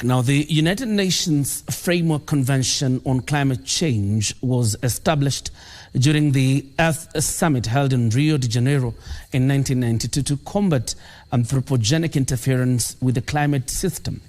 Now, the United Nations Framework Convention on Climate Change was established during the Earth Summit held in Rio de Janeiro in 1992 to combat anthropogenic interference with the climate system.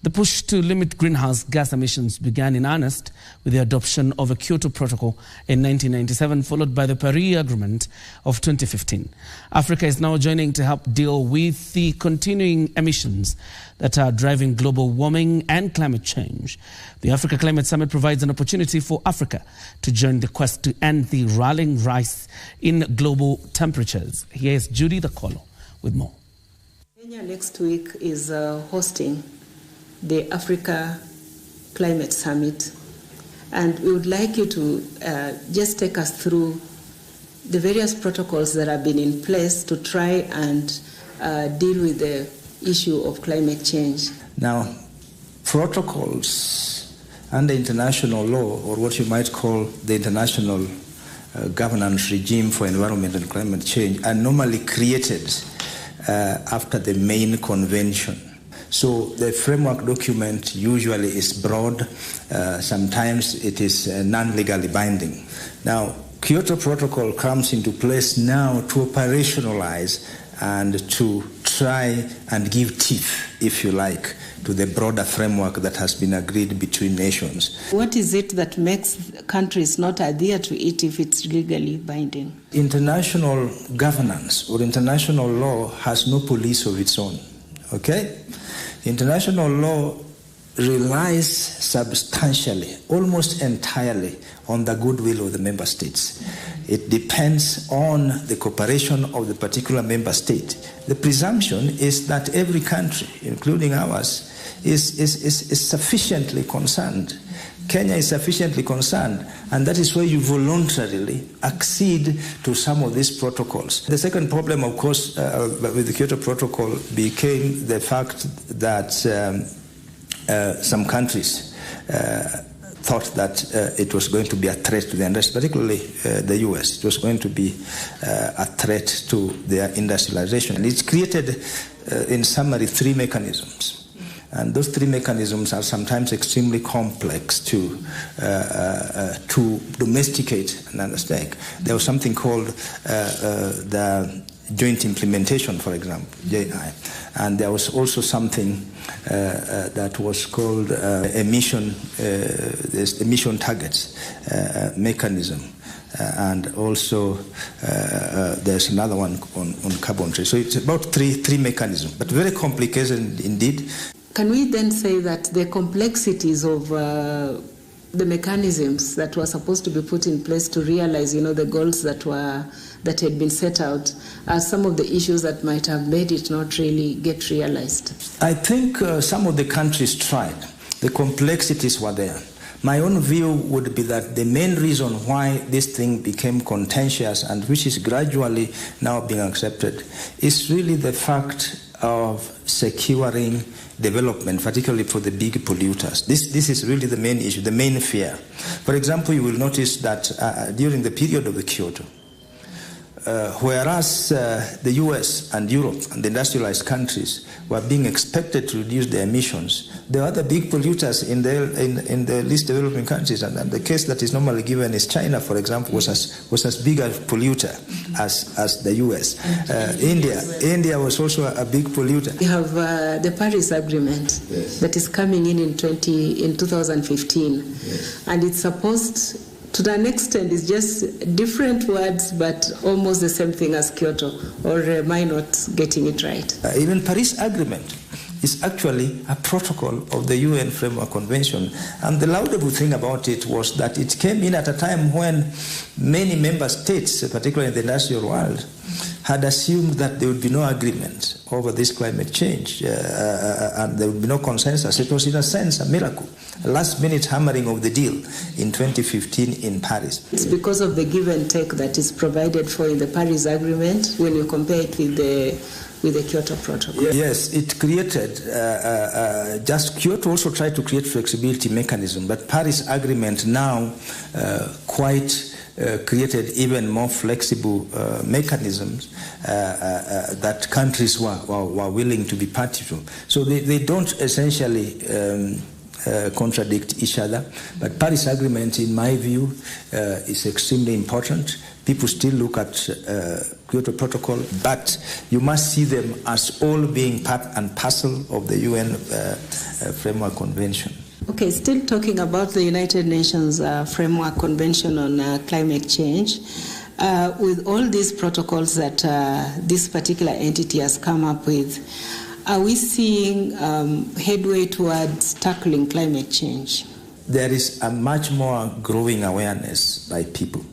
The push to limit greenhouse gas emissions began in earnest with the adoption of a Kyoto Protocol in 1997, followed by the Paris Agreement of 2015. Africa is now joining to help deal with the continuing emissions that are driving global warming and climate change. The Africa Climate Summit provides an opportunity for Africa to join the quest to end the rallying rise in global temperatures. Here's Judy the Colo with more. Kenya next week is hosting the Africa Climate Summit, and we would like you to just take us through the various protocols that have been in place to try and deal with the issue of climate change. Now, protocols under international law, or what you might call the international governance regime for environment and climate change, are normally created after the main convention. So the framework document usually is broad, sometimes it is non-legally binding. Now, Kyoto Protocol comes into place now to operationalize and to try and give teeth, if you like, to the broader framework that has been agreed between nations. What is it that makes countries not adhere to it if it's legally binding? International governance or international law has no police of its own, okay? International law relies substantially, almost entirely, on the goodwill of the member states. It depends on the cooperation of the particular member state. The presumption is that every country, including ours, is sufficiently concerned. Kenya is sufficiently concerned, and that is why you voluntarily accede to some of these protocols. The second problem, of course, with the Kyoto Protocol became the fact that some countries thought that it was going to be a threat to the industry, particularly the US. It was going to be a threat to their industrialization. And it's created, in summary, three mechanisms. And those three mechanisms are sometimes extremely complex to domesticate and understand. There was something called the joint implementation, for example, JI. And there was also something that was called emission targets mechanism. And also there's another one on carbon trade. So it's about three mechanisms, but very complicated indeed. Can we then say that the complexities of the mechanisms that were supposed to be put in place to realize, the goals that had been set out are some of the issues that might have made it not really get realized? I think some of the countries tried. The complexities were there. My own view would be that the main reason why this thing became contentious, and which is gradually now being accepted, is really the fact of securing development, particularly for the big polluters. This is really the main issue, the main fear. For example, you will notice that during the period of the Kyoto, whereas the US and Europe and the industrialized countries were being expected to reduce their emissions, there are other big polluters in the least developing countries, and the case that is normally given is China, for example, was as big a polluter as the US. India was also a big polluter. We have the Paris Agreement, yes, that is coming in 2015, yes, and it's supposed, to an extent, it's just different words, but almost the same thing as Kyoto, or am I not getting it right? Even Paris Agreement is actually a protocol of the UN Framework Convention. And the laudable thing about it was that it came in at a time when many member states, particularly in the industrial world, had assumed that there would be no agreement over this climate change, and there would be no consensus. It was, in a sense, a miracle, a last-minute hammering of the deal in 2015 in Paris. It's because of the give and take that is provided for in the Paris Agreement when you compare it with the Kyoto Protocol. Yes, it created, just Kyoto also tried to create flexibility mechanism, but Paris Agreement now quite created even more flexible mechanisms that countries were willing to be party to. So they don't essentially contradict each other. But Paris Agreement, in my view, is extremely important. People still look at Kyoto Protocol, but you must see them as all being part and parcel of the UN Framework Convention. Okay, still talking about the United Nations Framework Convention on Climate Change, with all these protocols that this particular entity has come up with, are we seeing headway towards tackling climate change? There is a much more growing awareness by people.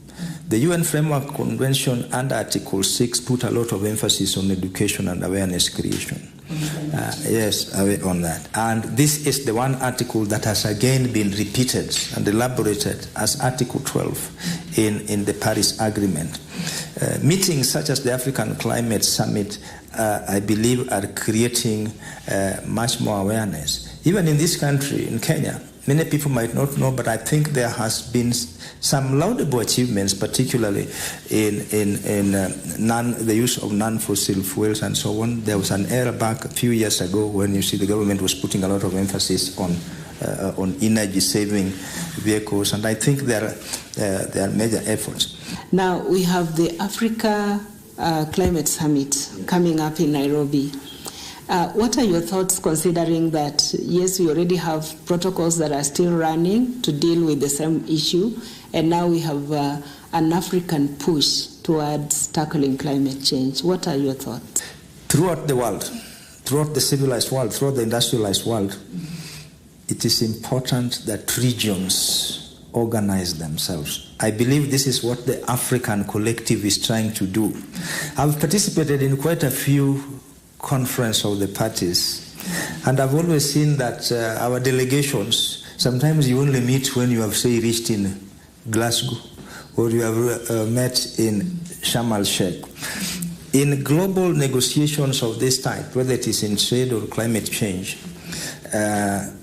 The UN Framework Convention under Article 6 put a lot of emphasis on education and awareness creation. Yes, on that. And this is the one article that has again been repeated and elaborated as Article 12 in the Paris Agreement. Meetings such as the African Climate Summit, I believe, are creating much more awareness. Even in this country, in Kenya, many people might not know, but I think there has been some laudable achievements, particularly in the use of non-fossil fuels and so on. There was an era back a few years ago when you see the government was putting a lot of emphasis on energy-saving vehicles, and I think there are major efforts. Now we have the Africa Climate Summit coming up in Nairobi. What are your thoughts, considering that, yes, we already have protocols that are still running to deal with the same issue, and now we have an African push towards tackling climate change? What are your thoughts? Throughout the world, throughout the civilized world, throughout the industrialized world, it is important that regions organize themselves. I believe this is what the African collective is trying to do. I've participated in quite a few conference of the parties, and I've always seen that our delegations, sometimes you only meet when you have, say, reached in Glasgow or you have met in Sharm el-Sheikh. In global negotiations of this type, whether it is in trade or climate change,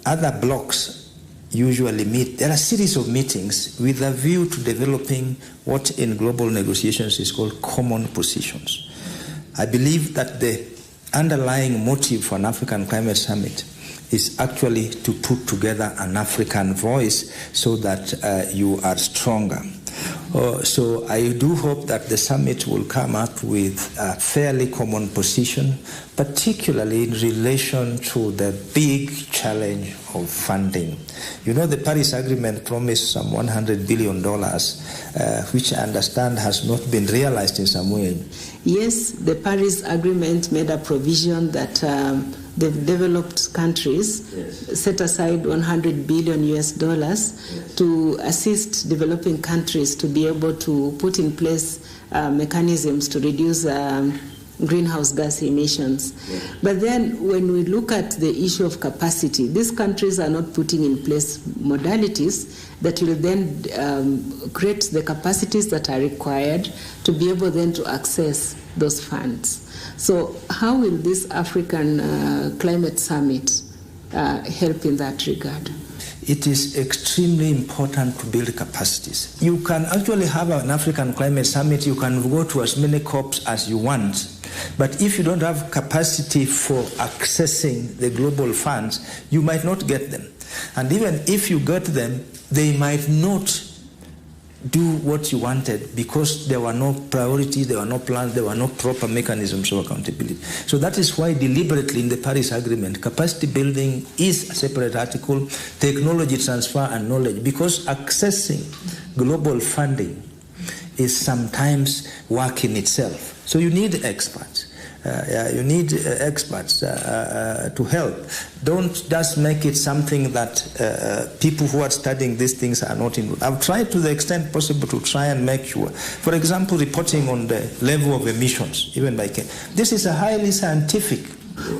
other blocs usually meet. There are a series of meetings with a view to developing what in global negotiations is called common positions. I believe that the underlying motive for an African Climate Summit is actually to put together an African voice so that you are stronger. So I do hope that the summit will come up with a fairly common position, particularly in relation to the big challenge of funding. You know, the Paris Agreement promised some $100 billion, which I understand has not been realized in some way. Yes, the Paris Agreement made a provision that the developed countries set aside $100 billion to assist developing countries to be able to put in place mechanisms to reduce greenhouse gas emissions. But then when we look at the issue of capacity, these countries are not putting in place modalities that will then create the capacities that are required to be able then to access those funds. So how will this African Climate Summit help in that regard? It is extremely important to build capacities. You can actually have an African Climate Summit, you can go to as many COPs as you want, but if you don't have capacity for accessing the global funds, you might not get them. And even if you get them, they might not do what you wanted because there were no priorities, there were no plans, there were no proper mechanisms of accountability. So that is why deliberately in the Paris Agreement, capacity building is a separate article, technology transfer and knowledge, because accessing global funding is sometimes work in itself. So you need experts. You need experts to help. Don't just make it something that people who are studying these things are not involved. I've tried to the extent possible to try and make sure. For example, reporting on the level of emissions, even by Kenya. This is a highly scientific.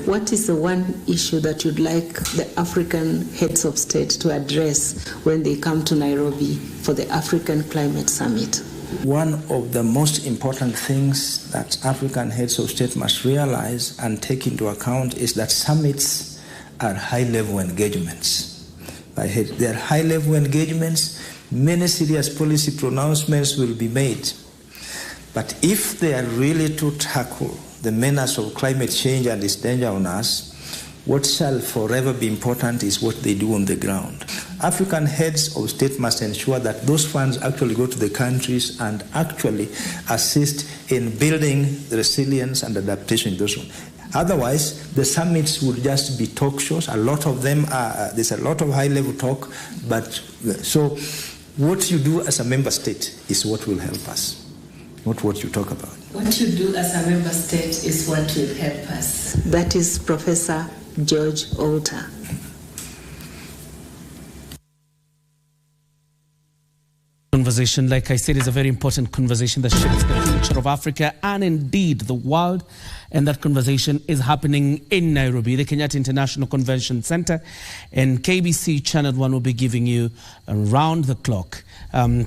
What is the one issue that you'd like the African heads of state to address when they come to Nairobi for the African Climate Summit? One of the most important things that African heads of state must realize and take into account is that summits are high-level engagements. ahead. There are high-level engagements. Many serious policy pronouncements will be made. But if they are really to tackle the menace of climate change and its danger on us, what shall forever be important is what they do on the ground. African heads of state must ensure that those funds actually go to the countries and actually assist in building the resilience and adaptation in those ones. Otherwise, the summits would just be talk shows. A lot of them are, there's a lot of high-level talk, but so what you do as a member state is what will help us, not what you talk about. What you do as a member state is what will help us. That is Professor George Olter. Conversation, like I said, is a very important conversation that shapes the future of Africa and indeed the world. And that conversation is happening in Nairobi, the Kenyatta International Convention Center. And KBC Channel 1 will be giving you around-the-clock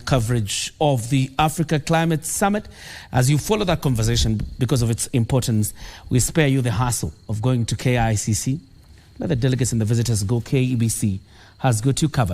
coverage of the Africa Climate Summit. As you follow that conversation, because of its importance, we spare you the hassle of going to KICC. Let the delegates and the visitors go. KBC has got you covered.